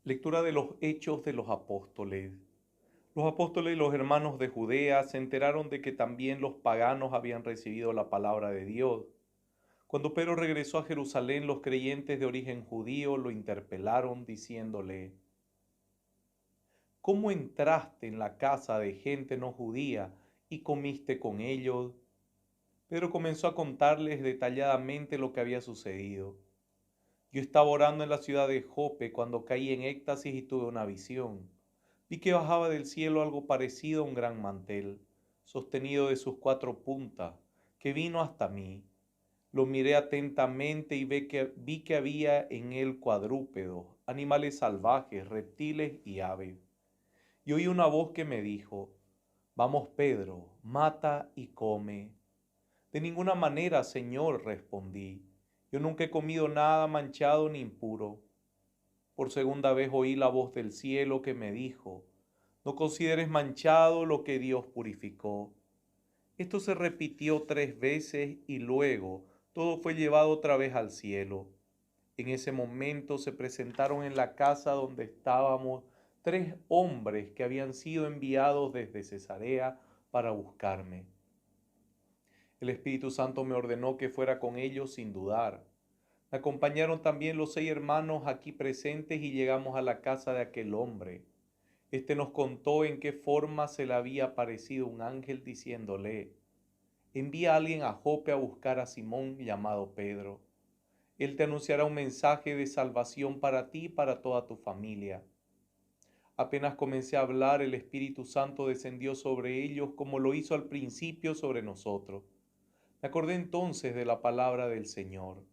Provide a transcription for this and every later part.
Lectura de los Hechos de los Apóstoles. Los apóstoles y los hermanos de Judea se enteraron de que también los paganos habían recibido la palabra de Dios. Cuando Pedro regresó a Jerusalén, los creyentes de origen judío lo interpelaron diciéndole: ¿Cómo entraste en la casa de gente no judía y comiste con ellos? Pedro comenzó a contarles detalladamente lo que había sucedido. Yo estaba orando en la ciudad de Jope cuando caí en éxtasis y tuve una visión. Vi que bajaba del cielo algo parecido a un gran mantel, sostenido de sus cuatro puntas, que vino hasta mí. Lo miré atentamente y vi que había en él cuadrúpedos, animales salvajes, reptiles y aves. Y oí una voz que me dijo: Vamos, Pedro, mata y come. De ninguna manera, Señor, respondí. Yo nunca he comido nada manchado ni impuro. Por segunda vez oí la voz del cielo que me dijo: No consideres manchado lo que Dios purificó. Esto se repitió 3 veces y luego todo fue llevado otra vez al cielo. En ese momento se presentaron en la casa donde estábamos 3 hombres que habían sido enviados desde Cesarea para buscarme. El Espíritu Santo me ordenó que fuera con ellos sin dudar. Me acompañaron también los 6 hermanos aquí presentes y llegamos a la casa de aquel hombre. Este nos contó en qué forma se le había aparecido un ángel diciéndole: Envía a alguien a Jope a buscar a Simón llamado Pedro. Él te anunciará un mensaje de salvación para ti y para toda tu familia. Apenas comencé a hablar, el Espíritu Santo descendió sobre ellos como lo hizo al principio sobre nosotros. Me acordé entonces de la palabra del Señor.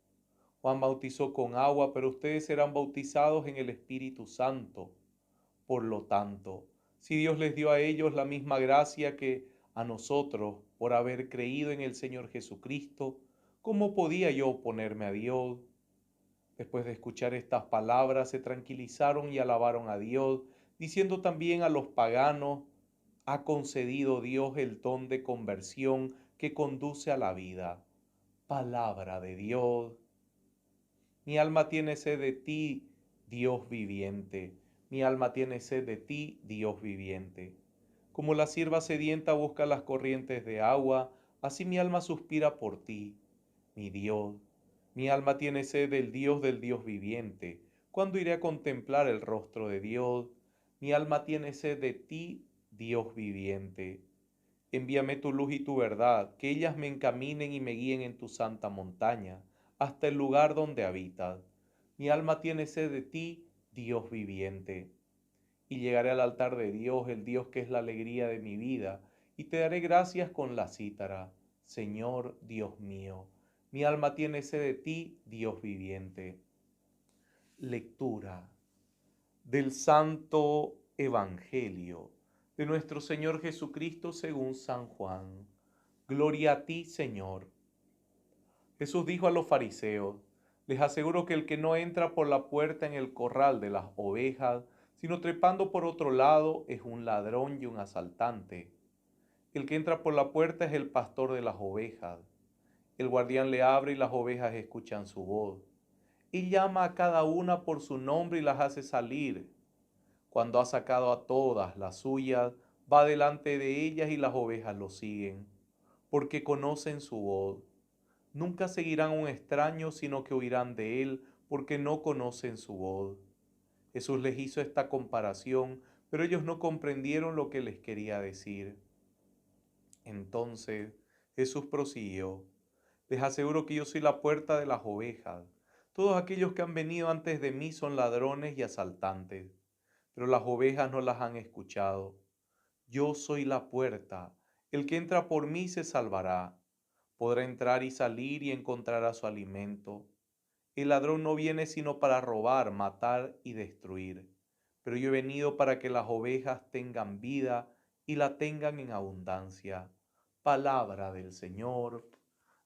Juan bautizó con agua, pero ustedes serán bautizados en el Espíritu Santo. Por lo tanto, si Dios les dio a ellos la misma gracia que a nosotros por haber creído en el Señor Jesucristo, ¿cómo podía yo oponerme a Dios? Después de escuchar estas palabras, se tranquilizaron y alabaron a Dios, diciendo también a los paganos: ha concedido Dios el don de conversión que conduce a la vida. Palabra de Dios. Mi alma tiene sed de ti, Dios viviente. Mi alma tiene sed de ti, Dios viviente. Como la sierva sedienta busca las corrientes de agua, así mi alma suspira por ti, mi Dios. Mi alma tiene sed del Dios viviente. ¿Cuándo iré a contemplar el rostro de Dios? Mi alma tiene sed de ti, Dios viviente. Envíame tu luz y tu verdad, que ellas me encaminen y me guíen en tu santa montaña, hasta el lugar donde habitas. Mi alma tiene sed de ti, Dios viviente. Y llegaré al altar de Dios, el Dios que es la alegría de mi vida, y te daré gracias con la cítara. Señor Dios mío, mi alma tiene sed de ti, Dios viviente. Lectura del Santo Evangelio de nuestro Señor Jesucristo según San Juan. Gloria a ti, Señor. Jesús dijo a los fariseos: Les aseguro que el que no entra por la puerta en el corral de las ovejas, sino trepando por otro lado, es un ladrón y un asaltante. El que entra por la puerta es el pastor de las ovejas. El guardián le abre y las ovejas escuchan su voz. Y llama a cada una por su nombre y las hace salir. Cuando ha sacado a todas las suyas, va delante de ellas y las ovejas lo siguen, porque conocen su voz. Nunca seguirán a un extraño, sino que huirán de él, porque no conocen su voz. Jesús les hizo esta comparación, pero ellos no comprendieron lo que les quería decir. Entonces Jesús prosiguió: Les aseguro que yo soy la puerta de las ovejas. Todos aquellos que han venido antes de mí son ladrones y asaltantes, pero las ovejas no las han escuchado. Yo soy la puerta. El que entra por mí se salvará. Podrá entrar y salir y encontrará su alimento. El ladrón no viene sino para robar, matar y destruir. Pero yo he venido para que las ovejas tengan vida y la tengan en abundancia. Palabra del Señor.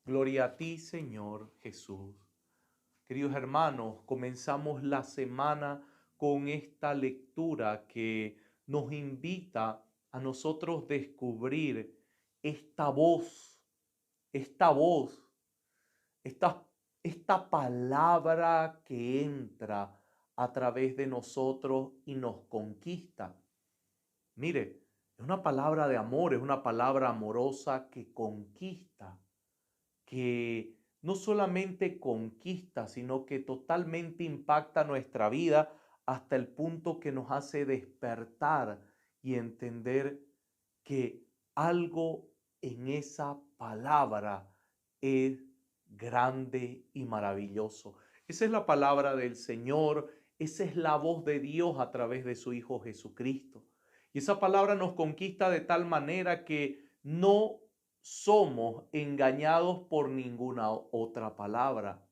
Gloria a ti, Señor Jesús. Queridos hermanos, comenzamos la semana con esta lectura que nos invita a nosotros descubrir esta voz, esta voz, esta, esta palabra que entra a través de nosotros y nos conquista. Mire, es una palabra de amor, es una palabra amorosa que conquista, que no solamente conquista, sino que totalmente impacta nuestra vida hasta el punto que nos hace despertar y entender que algo en esa palabra es grande y maravilloso. Esa es la palabra del Señor, esa es la voz de Dios a través de su Hijo Jesucristo. Y esa palabra nos conquista de tal manera que no somos engañados por ninguna otra palabra.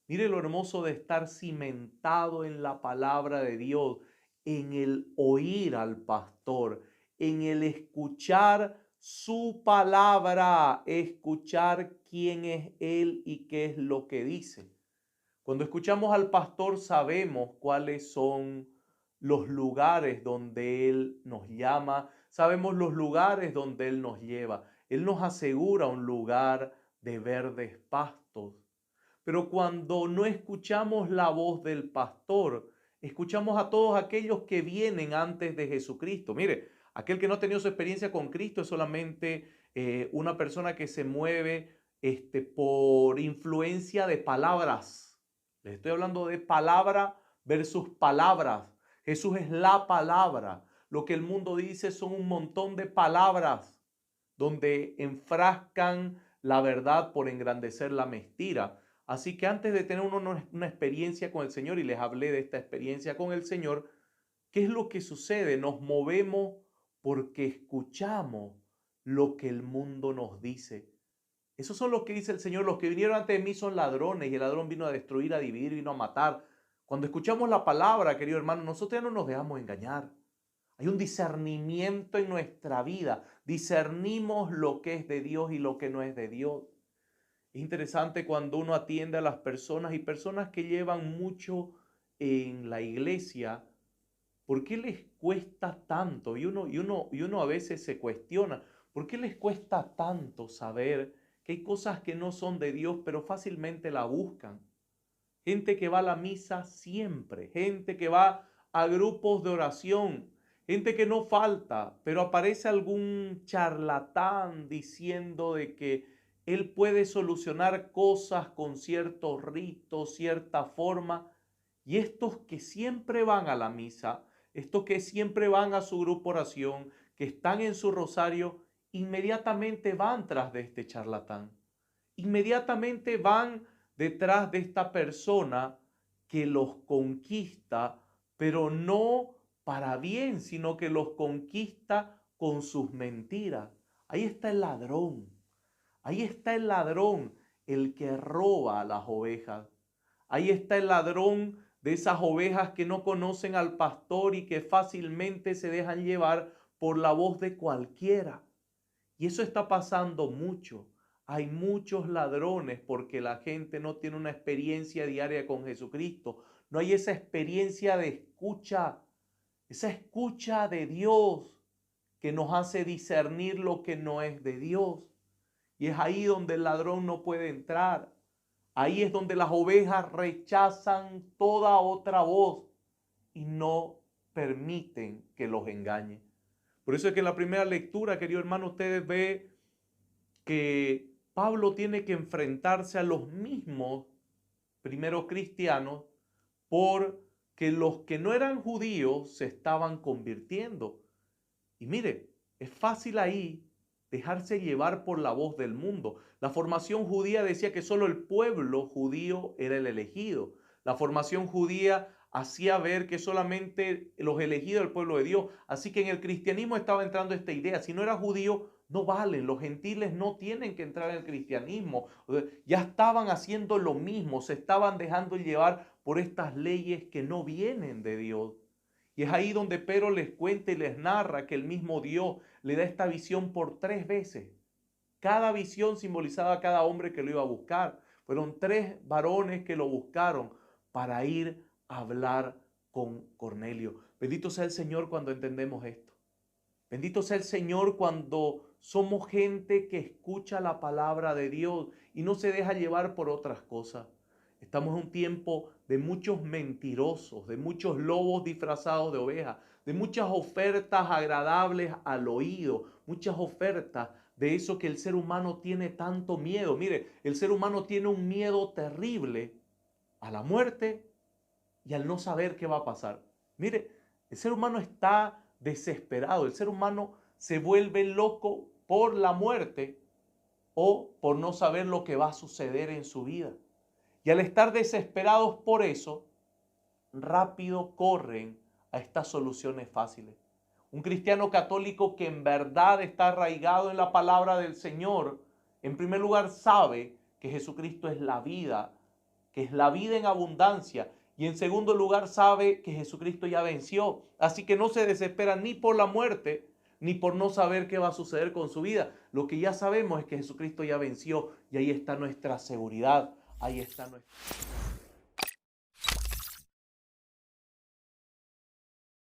Mire lo hermoso de estar cimentado en la palabra de Dios, en el oír al pastor, en el escuchar su palabra, escuchar quién es Él y qué es lo que dice. Cuando escuchamos al pastor sabemos cuáles son los lugares donde Él nos llama, sabemos los lugares donde Él nos lleva. Él nos asegura un lugar de verdes pastos. Pero cuando no escuchamos la voz del pastor, escuchamos a todos aquellos que vienen antes de Jesucristo. Mire, aquel que no ha tenido su experiencia con Cristo es solamente una persona que se mueve por influencia de palabras. Les estoy hablando de palabra versus palabras. Jesús es la palabra. Lo que el mundo dice son un montón de palabras donde enfrascan la verdad por engrandecer la mentira. Así que antes de tener una experiencia con el Señor, y les hablé de esta experiencia con el Señor, ¿qué es lo que sucede? Nos movemos porque escuchamos lo que el mundo nos dice. Esos son los que dice el Señor. Los que vinieron antes de mí son ladrones y el ladrón vino a destruir, a dividir, vino a matar. Cuando escuchamos la palabra, querido hermano, nosotros ya no nos dejamos engañar. Hay un discernimiento en nuestra vida. Discernimos lo que es de Dios y lo que no es de Dios. Es interesante cuando uno atiende a las personas y personas que llevan mucho en la iglesia, ¿por qué les cuesta tanto? Y uno a veces se cuestiona, ¿por qué les cuesta tanto saber que hay cosas que no son de Dios, pero fácilmente la buscan? Gente que va a la misa siempre, gente que va a grupos de oración, gente que no falta, pero aparece algún charlatán diciendo de que él puede solucionar cosas con ciertos ritos, cierta forma, y estos que siempre van a la misa, estos que siempre van a su grupo de oración, que están en su rosario, inmediatamente van tras de este charlatán. Inmediatamente van detrás de esta persona que los conquista, pero no para bien, sino que los conquista con sus mentiras. Ahí está el ladrón. Ahí está el ladrón, el que roba a las ovejas. Ahí está el ladrón de esas ovejas que no conocen al pastor y que fácilmente se dejan llevar por la voz de cualquiera. Y eso está pasando mucho. Hay muchos ladrones porque la gente no tiene una experiencia diaria con Jesucristo. No hay esa experiencia de escucha, esa escucha de Dios que nos hace discernir lo que no es de Dios. Y es ahí donde el ladrón no puede entrar. Ahí es donde las ovejas rechazan toda otra voz y no permiten que los engañe. Por eso es que en la primera lectura, querido hermano, ustedes ven que Pablo tiene que enfrentarse a los mismos primeros cristianos porque los que no eran judíos se estaban convirtiendo. Y mire, es fácil ahí dejarse llevar por la voz del mundo. La formación judía decía que solo el pueblo judío era el elegido. La formación judía hacía ver que solamente los elegidos del pueblo de Dios. Así que en el cristianismo estaba entrando esta idea. Si no era judío, no valen. Los gentiles no tienen que entrar en el cristianismo. Ya estaban haciendo lo mismo. Se estaban dejando llevar por estas leyes que no vienen de Dios. Y es ahí donde Pedro les cuenta y les narra que el mismo Dios le da esta visión por 3 veces. Cada visión simbolizaba a cada hombre que lo iba a buscar. Fueron 3 varones que lo buscaron para ir a hablar con Cornelio. Bendito sea el Señor cuando entendemos esto. Bendito sea el Señor cuando somos gente que escucha la palabra de Dios y no se deja llevar por otras cosas. Estamos en un tiempo de muchos mentirosos, de muchos lobos disfrazados de ovejas, de muchas ofertas agradables al oído, muchas ofertas de eso que el ser humano tiene tanto miedo. Mire, el ser humano tiene un miedo terrible a la muerte y al no saber qué va a pasar. Mire, el ser humano está desesperado, el ser humano se vuelve loco por la muerte o por no saber lo que va a suceder en su vida. Y al estar desesperados por eso, rápido corren a estas soluciones fáciles. Un cristiano católico que en verdad está arraigado en la palabra del Señor, en primer lugar sabe que Jesucristo es la vida, que es la vida en abundancia. Y en segundo lugar sabe que Jesucristo ya venció. Así que no se desespera ni por la muerte, ni por no saber qué va a suceder con su vida. Lo que ya sabemos es que Jesucristo ya venció y ahí está nuestra seguridad, ahí está nuestra...